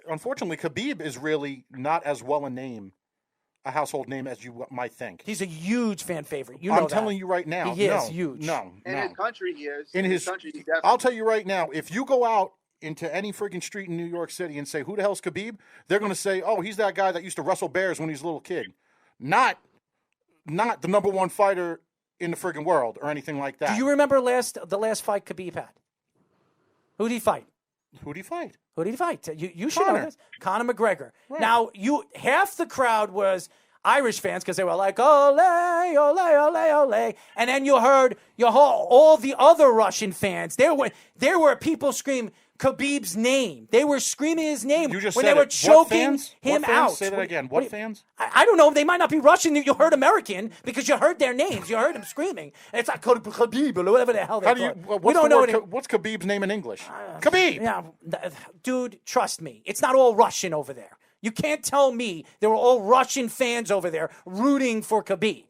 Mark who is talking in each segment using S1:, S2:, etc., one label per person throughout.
S1: unfortunately, Khabib is really not as well a household name as you might think.
S2: He's a huge fan favorite. You know
S1: I'm
S2: that.
S1: telling you right now.
S2: He is huge.
S1: No.
S3: In his country, he is.
S1: In his
S3: country, he definitely.
S1: I'll tell you right now, if you go out into any freaking street in New York City and say, who the hell's Khabib? They're going to say, oh, he's that guy that used to wrestle bears when he was a little kid. Not the number one fighter in the friggin' world or anything like that.
S2: Do you remember the last fight Khabib had? Who did he fight?
S1: Who did he fight?
S2: You should know this. Conor McGregor.
S1: Right.
S2: Now, half the crowd was Irish fans because they were like, ole, ole, ole, ole. And then you heard all the other Russian fans. There were people screaming Khabib's name. They were screaming his name
S1: You just
S2: when
S1: said
S2: they were
S1: it.
S2: choking
S1: What
S2: him
S1: fans?
S2: out.
S1: Say that again. What fans?
S2: I don't know. They might not be Russian. You heard American because you heard their names. You heard them screaming. It's like Khabib or whatever the hell they call it.
S1: We don't know. What's Khabib's name in English? Khabib.
S2: Yeah, dude, trust me. It's not all Russian over there. You can't tell me there were all Russian fans over there rooting for Khabib.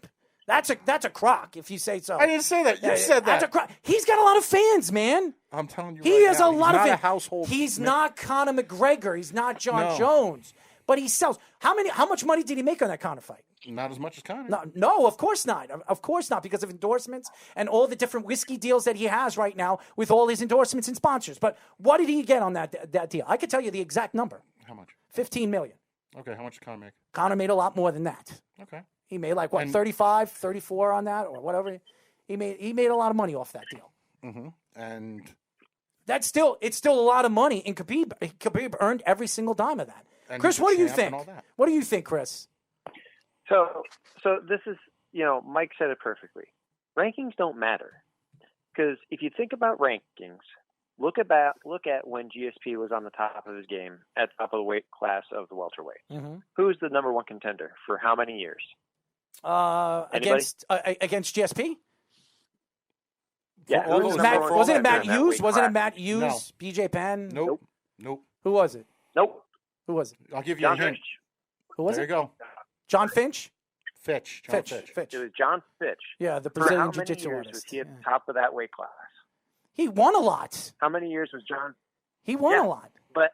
S2: That's a crock if you say so.
S1: I didn't say that. You said that.
S2: That's a crock. He's got a lot of fans, man.
S1: I'm telling you
S2: He
S1: right
S2: has
S1: now,
S2: a lot of
S1: not
S2: fans.
S1: a household.
S2: He's not Conor McGregor. He's not John Jones. But he sells. How much money did he make on that Conor fight?
S1: Not as much as Conor.
S2: No, of course not. Of course not, because of endorsements and all the different whiskey deals that he has right now with all his endorsements and sponsors. But what did he get on that deal? I could tell you the exact number.
S1: How much?
S2: $15 million.
S1: Okay, how much did Conor make?
S2: Conor made a lot more than that.
S1: Okay.
S2: He made 35, 34 on that or whatever. He made a lot of money off that deal.
S1: Mm-hmm. And
S2: it's still a lot of money. And Khabib earned every single dime of that.
S1: And
S2: Chris, what do you think? What do you think, Chris?
S4: So this is, Mike said it perfectly. Rankings don't matter because if you think about rankings, look at when GSP was on the top of his game at the top of the weight class of the welterweight.
S2: Mm-hmm.
S4: Who's the number one contender for how many years?
S2: Against GSP?
S4: Yeah,
S2: wasn't it Matt Hughes? Wasn't it Matt Hughes?
S1: No.
S2: BJ Penn?
S1: Nope.
S2: Who was it?
S4: Nope.
S2: Who was it?
S1: I'll give you
S4: John
S1: a hint.
S4: Finch.
S2: Who was
S1: There
S2: it?
S1: you go.
S2: John Finch?
S1: Fitch.
S2: Fitch.
S4: It was John Fitch.
S2: Yeah, the
S4: For
S2: Brazilian
S4: how many
S2: Jiu-Jitsu
S4: years
S2: artist.
S4: was he at the top of that weight class?
S2: He won a lot.
S4: How many years was John?
S2: He won a lot.
S4: But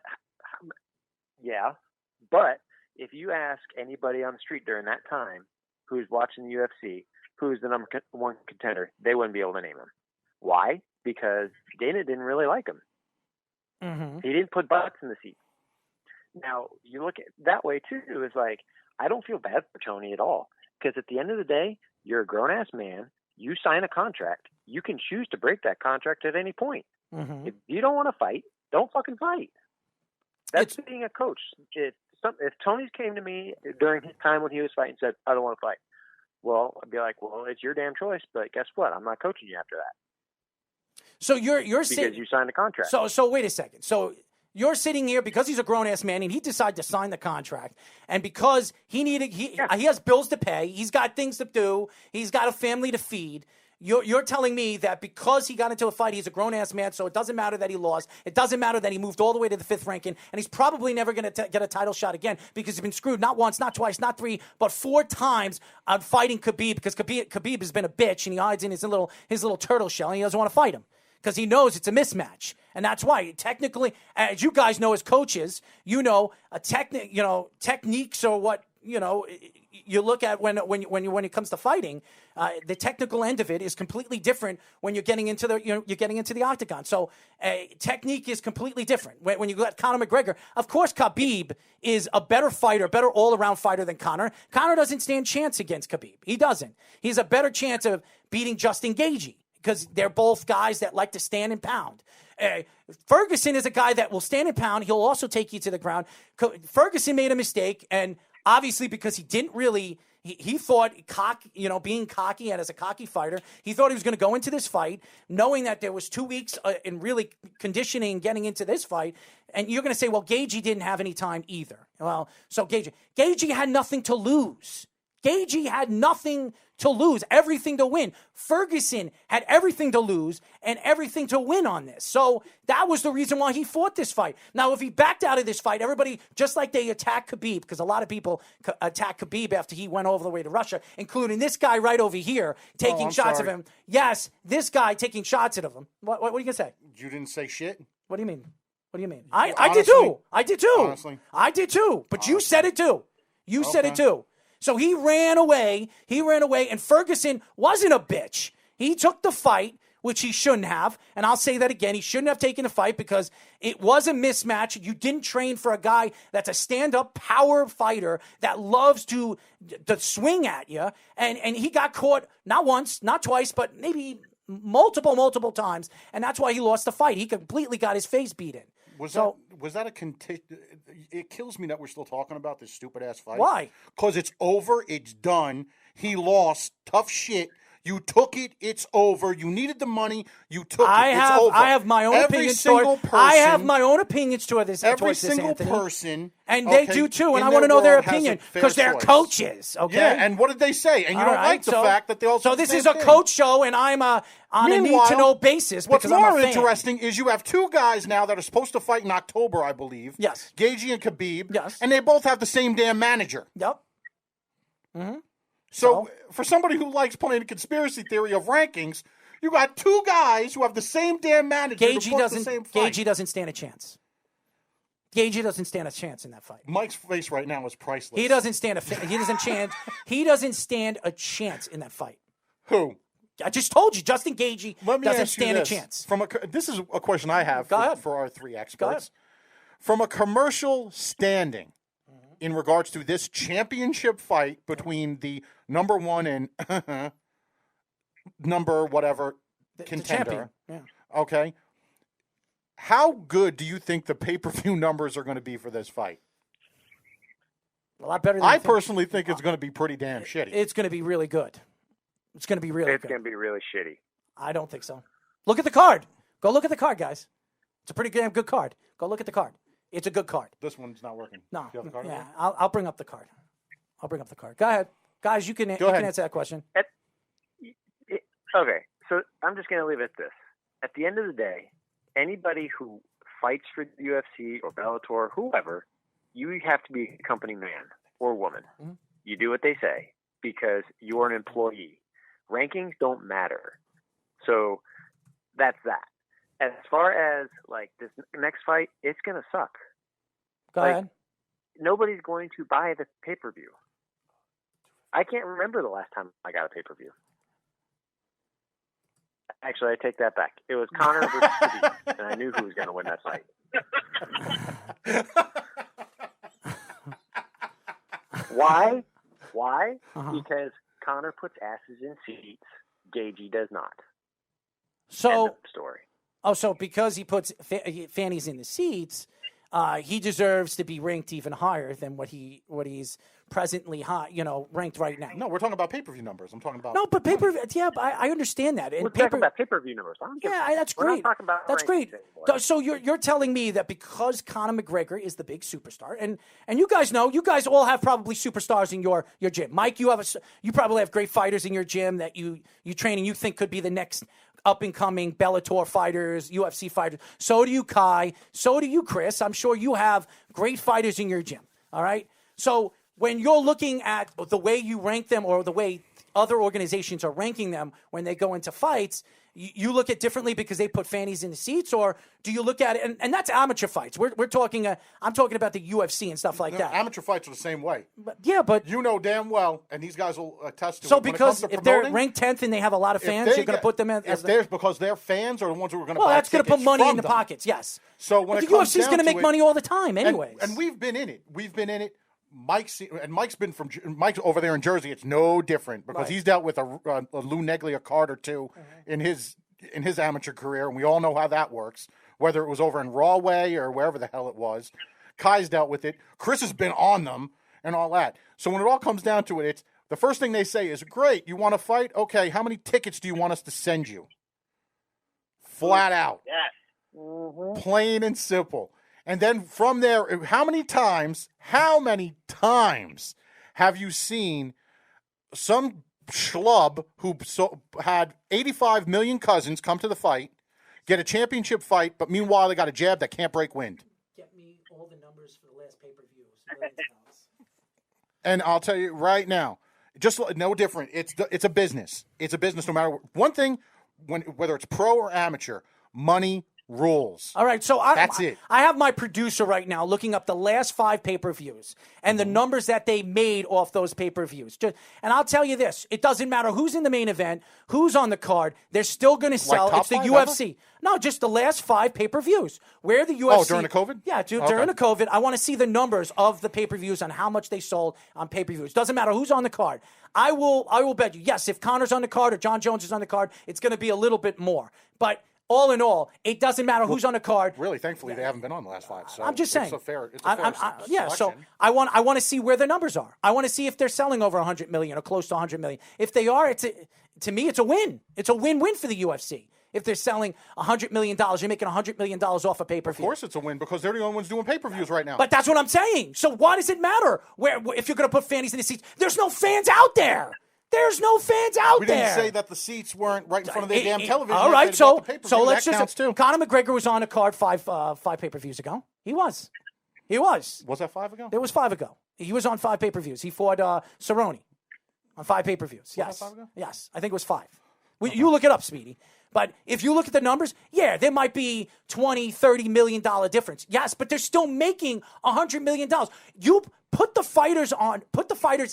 S4: if you ask anybody on the street during that time who's watching the UFC, who's the number one contender, they wouldn't be able to name him. Why? Because Dana didn't really like him.
S2: Mm-hmm.
S4: He didn't put butts in the seat. Now, you look at that way, too, is like, I don't feel bad for Tony at all. Because at the end of the day, you're a grown-ass man. You sign a contract. You can choose to break that contract at any point.
S2: Mm-hmm.
S4: If you don't want to fight, don't fucking fight. That's being a coach. If Tony came to me during his time when he was fighting and said, I don't want to fight, well, I'd be like, well, it's your damn choice, but guess what? I'm not coaching you after that.
S2: So you're
S4: because you signed a contract.
S2: So wait a second. So you're sitting here because he's a grown-ass man and he decided to sign the contract, and because he has bills to pay, he's got things to do, he's got a family to feed. You're telling me that because he got into a fight, he's a grown-ass man, so it doesn't matter that he lost. It doesn't matter that he moved all the way to the 5th ranking, and he's probably never going to get a title shot again because he's been screwed not once, not twice, not 3, but 4 times on fighting Khabib because Khabib has been a bitch and he hides in his little turtle shell and he doesn't want to fight him because he knows it's a mismatch. And that's why, technically, as you guys know as coaches, techniques are what, you look at when it comes to fighting. The technical end of it is completely different when you're getting into the octagon. So technique is completely different. When you got Conor McGregor, of course Khabib is a better fighter, better all-around fighter than Conor. Conor doesn't stand chance against Khabib. He doesn't. He's a better chance of beating Justin Gaethje because they're both guys that like to stand and pound. Ferguson is a guy that will stand and pound. He'll also take you to the ground. Ferguson made a mistake, and obviously because he didn't really – he thought being cocky and as a cocky fighter, he thought he was going to go into this fight knowing that there was 2 weeks in really conditioning and getting into this fight. And you're going to say, well, Gaethje didn't have any time either. Well, so Gaethje had nothing to lose. Gaethje had nothing to lose, everything to win. Ferguson had everything to lose and everything to win on this. So that was the reason why he fought this fight. Now, if he backed out of this fight, everybody, just like they attack Khabib, because a lot of people attack Khabib after he went all the way to Russia, including this guy right over here taking shots of him. Yes, this guy taking shots at him. What are you going to say?
S1: You didn't say shit?
S2: What do you mean? What do you mean? I did too. I did too.
S1: Honestly.
S2: I did too. But you said it too. You said it too. So he ran away. And Ferguson wasn't a bitch. He took the fight, which he shouldn't have. And I'll say that again. He shouldn't have taken the fight because it was a mismatch. You didn't train for a guy that's a stand-up power fighter that loves to swing at you. And he got caught not once, not twice, but maybe multiple times. And that's why he lost the fight. He completely got his face beaten.
S1: Was that a it kills me that we're still talking about this stupid-ass fight.
S2: Why?
S1: Because it's over. It's done. He lost. Tough shit. You took it. It's over. You needed the money. You took it. It's over.
S2: I have my own opinions toward this. I have my own opinions toward this.
S1: Every single
S2: Anthony.
S1: person.
S2: And they do too, and I want to know their opinion because they're coaches. Okay.
S1: Yeah, and what did they say? And you don't like the fact that they also.
S2: So this is a coach show, and I'm on a need-to-know basis because I'm a fan.
S1: What's more interesting is you have two guys now that are supposed to fight in October, I believe.
S2: Yes.
S1: Gaethje and Khabib.
S2: Yes.
S1: And they both have the same damn manager.
S2: Yep. Mm-hmm.
S1: So for somebody who likes playing the conspiracy theory of rankings, you got two guys who have the same damn manager.
S2: Gaethje doesn't stand a chance. Gaethje doesn't stand a chance in that fight.
S1: Mike's face right now is priceless.
S2: He doesn't stand a chance in that fight.
S1: Who?
S2: I just told you, Justin Gaethje doesn't stand a chance.
S1: This is a question I have for our three experts. From a commercial standing, in regards to this championship fight between the number one and number whatever contender.
S2: Yeah.
S1: Okay. How good do you think the pay-per-view numbers are going to be for this fight?
S2: A lot better than
S1: I personally think it's going to be pretty damn shitty.
S2: It's going to be really good. It's going to be really good.
S4: It's going to be really shitty.
S2: I don't think so. Look at the card. Go look at the card, guys. It's a pretty damn good card. Go look at the card. It's a good card.
S1: This one's not working.
S2: No.
S1: Do you have the card?
S2: Yeah, I'll bring up the card. Go ahead. Guys, you can answer that question.
S4: Okay, so I'm just going to leave it at this. At the end of the day, anybody who fights for the UFC or Bellator, whoever, you have to be a company man or woman. Mm-hmm. You do what they say because you're an employee. Rankings don't matter. So that's that. As far as like this next fight, it's going to suck.
S2: Go ahead.
S4: Nobody's going to buy the pay-per-view. I can't remember the last time I got a pay-per-view. Actually, I take that back. It was Conor versus Khabib, and I knew who was going to win that fight. Why? Because Conor puts asses in seats. Gaethje does not.
S2: So,
S4: end of story.
S2: So because he puts fannies in the seats, he deserves to be ranked even higher than what he's presently ranked right now.
S1: No, we're talking about pay-per-view numbers. I'm talking about
S2: but pay-per-view. Yeah, but I understand that.
S4: We're talking about pay-per-view numbers.
S2: That's great.
S4: We're not talking about
S2: that's great. So you're telling me that because Conor McGregor is the big superstar, and you guys know, you guys all have probably superstars in your gym. Mike, you probably have great fighters in your gym that you train and you think could be the next up-and-coming Bellator fighters, UFC fighters. So do you, Kai. So do you, Chris. I'm sure you have great fighters in your gym, all right? So when you're looking at the way you rank them or the way other organizations are ranking them when they go into fights, you look at differently because they put fannies in the seats, or do you look at it, and that's amateur fights. We're talking, I'm talking about the UFC and stuff like that.
S1: Amateur fights are the same way.
S2: But
S1: you know damn well, and these guys will attest to it.
S2: So because if they're ranked 10th and they have a lot of fans, you're going to put them in.
S1: Because their fans are the ones who are going to.
S2: Well, that's going to put money in the pockets. Yes.
S1: So when
S2: the UFC is going to make money all the time, anyways.
S1: And we've been in it. Mike's over there in Jersey. It's no different because he's dealt with a Lou Neglia card or two in his amateur career, and we all know how that works. Whether it was over in Rawway or wherever the hell it was, Kai's dealt with it. Chris has been on them and all that. So when it all comes down to it, it's the first thing they say is, "Great, you want to fight? Okay, how many tickets do you want us to send you?" Flat out,
S4: yes,
S1: plain and simple. And then from there, how many times have you seen some schlub who had 85 million cousins come to the fight, get a championship fight, but meanwhile they got a jab that can't break wind?
S2: Get me all the numbers for the last pay-per-views.
S1: And I'll tell you right now, just no different. It's a business. It's a business no matter what. One thing, whether it's pro or amateur, money rules.
S2: All right, so
S1: That's it.
S2: I have my producer right now looking up the last 5 pay-per-views and the numbers that they made off those pay-per-views. And I'll tell you this, it doesn't matter who's in the main event, who's on the card, they're still going to sell.
S1: Like
S2: it's the
S1: top 5
S2: UFC.
S1: ever?
S2: No, just the last 5 pay-per-views. Where the UFC...
S1: Oh, during the COVID?
S2: Yeah, during the COVID. I want to see the numbers of the pay-per-views and how much they sold on pay-per-views. Doesn't matter who's on the card. I will bet you, yes, if Conor's on the card or John Jones is on the card, it's going to be a little bit more. But all in all, it doesn't matter who's on the card.
S1: Really, thankfully, they haven't been on the last 5. So
S2: I'm just saying.
S1: It's a fair
S2: yeah, so
S1: selection.
S2: I want to see where the numbers are. I want to see if they're selling over 100 million or close to 100 million. If they are, to me, it's a win. It's a win-win for the UFC. If they're selling $100 million, you're making $100 million off a pay-per-view.
S1: Of course it's a win because they're the only ones doing pay-per-views right now.
S2: But that's what I'm saying. So why does it matter if you're going to put fannies in the seats? There's no fans out there. There's no fans out
S1: we
S2: there.
S1: We didn't say that the seats weren't right in front of their damn television.
S2: All right, so let's
S1: just
S2: too. Conor McGregor was on a card five pay-per-views ago. He was.
S1: Was that 5 ago?
S2: It was 5 ago. He was on 5 pay-per-views. He fought Cerrone on 5 pay-per-views. Yes.
S1: Was that 5 ago?
S2: Yes, I think it was 5. You look it up, Speedy. But if you look at the numbers, yeah, there might be $20, $30 million difference. Yes, but they're still making $100 million. You put the fighters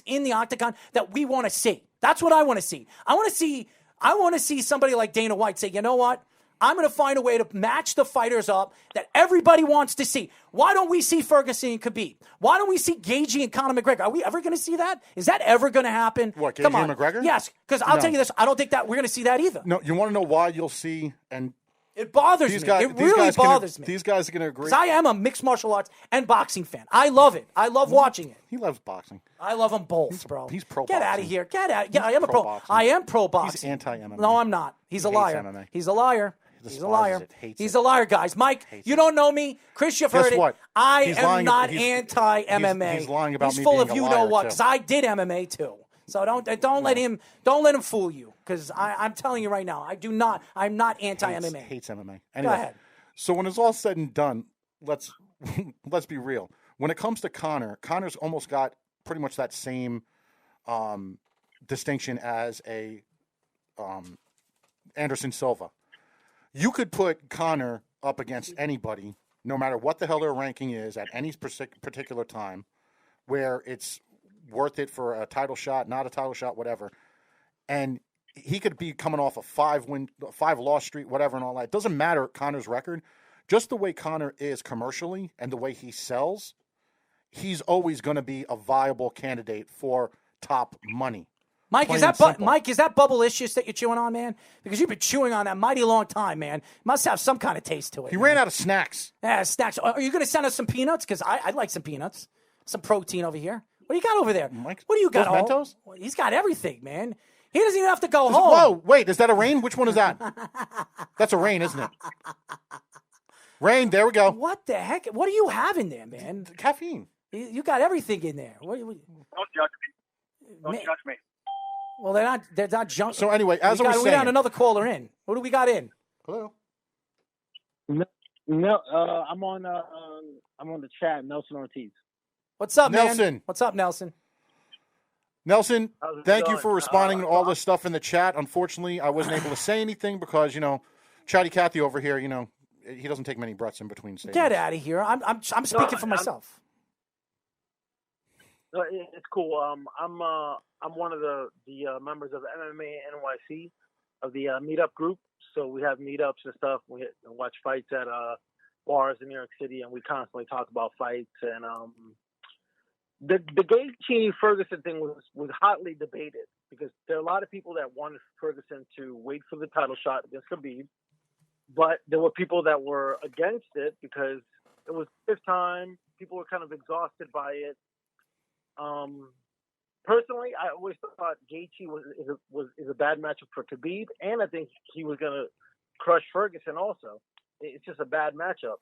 S2: in the octagon that we want to see. That's what I want to see. I want to see somebody like Dana White say, you know what? I'm going to find a way to match the fighters up that everybody wants to see. Why don't we see Ferguson and Khabib? Why don't we see Gaethje and Conor McGregor? Are we ever going to see that? Is that ever going to happen?
S1: What, Gaethje and McGregor?
S2: Yes, because I'll tell you this. I don't think that we're going to see that either.
S1: No, you want to know why you'll see, and
S2: it bothers me. It really bothers me.
S1: These guys are going to agree.
S2: Because I am a mixed martial arts and boxing fan. I love it. I love watching it.
S1: He loves boxing.
S2: I love them both, bro.
S1: He's pro
S2: Get
S1: boxing.
S2: out of here. Get out. Yeah, I am a pro.
S1: boxing.
S2: I am pro boxing.
S1: He's anti-MMA.
S2: No, I'm not. He's a liar.
S1: MMA.
S2: He's a liar. He's a liar.
S1: Hates
S2: He's
S1: it.
S2: a liar, guys. Mike, you don't know me. Chris, you've heard
S1: Guess what?
S2: it. I
S1: He's
S2: am
S1: lying-
S2: not
S1: he's-
S2: anti-MMA.
S1: he's lying about
S2: He's
S1: me
S2: full
S1: being
S2: of
S1: a
S2: you
S1: liar,
S2: know what?
S1: too.
S2: Because I did MMA too. So don't let him fool you. Because I'm telling you right now, I'm not anti-MMA.
S1: Hates MMA.
S2: Go
S1: Anyway,
S2: ahead.
S1: so when it's all said and done, let's be real. When it comes to Conor's almost got pretty much that same distinction as a Anderson Silva. You could put Conor up against anybody, no matter what the hell their ranking is at any particular time, where it's worth it for a title shot, not a title shot, whatever. And he could be coming off a 5-loss streak, whatever, and all that. It doesn't matter Conor's record. Just the way Conor is commercially and the way he sells, he's always going to be a viable candidate for top money.
S2: Mike,
S1: Plain
S2: is
S1: and
S2: that
S1: simple.
S2: Mike? Is that bubble issues that you're chewing on, man? Because you've been chewing on that mighty long time, man. Must have some kind of taste to it.
S1: He ran out of snacks.
S2: Yeah, snacks. Are you going to send us some peanuts? Because I'd like some peanuts, some protein over here. What do you got over there?
S1: Mike,
S2: what do you got?
S1: those Mentos?
S2: Well, he's got everything, man. He doesn't even have to go home.
S1: Whoa, wait, is that a rain? Which one is that? That's a rain, isn't it? Rain, there we go.
S2: What the heck? What do you have in there, man?
S1: Caffeine.
S2: You got everything in there.
S3: Don't judge me. Don't judge me.
S2: Well, they're not junk.
S1: So anyway, as I was
S2: we
S1: saying,
S2: got another caller in. What do we got in?
S1: hello.
S5: No, I'm on the chat. Nelson Ortiz.
S2: What's up, man?
S1: Nelson.
S2: What's up, Nelson?
S1: Nelson,
S4: How's it
S1: thank you
S4: going?
S1: for responding to all this stuff in the chat. Unfortunately, I wasn't able to say anything because, Chatty Cathy over here, he doesn't take many breaths in between statements.
S2: Get out of here. I'm speaking for myself.
S5: No, it's cool. I'm one of the members of MMA NYC of the meetup group. So we have meetups and stuff. We watch fights at bars in New York City, and we constantly talk about fights. And the Gaethje Ferguson thing was hotly debated because there are a lot of people that wanted Ferguson to wait for the title shot against Khabib, but there were people that were against it because it was fifth time. People were kind of exhausted by it. Personally, I always thought Gaethje is a bad matchup for Khabib, and I think he was going to crush Ferguson also. It's just a bad matchup.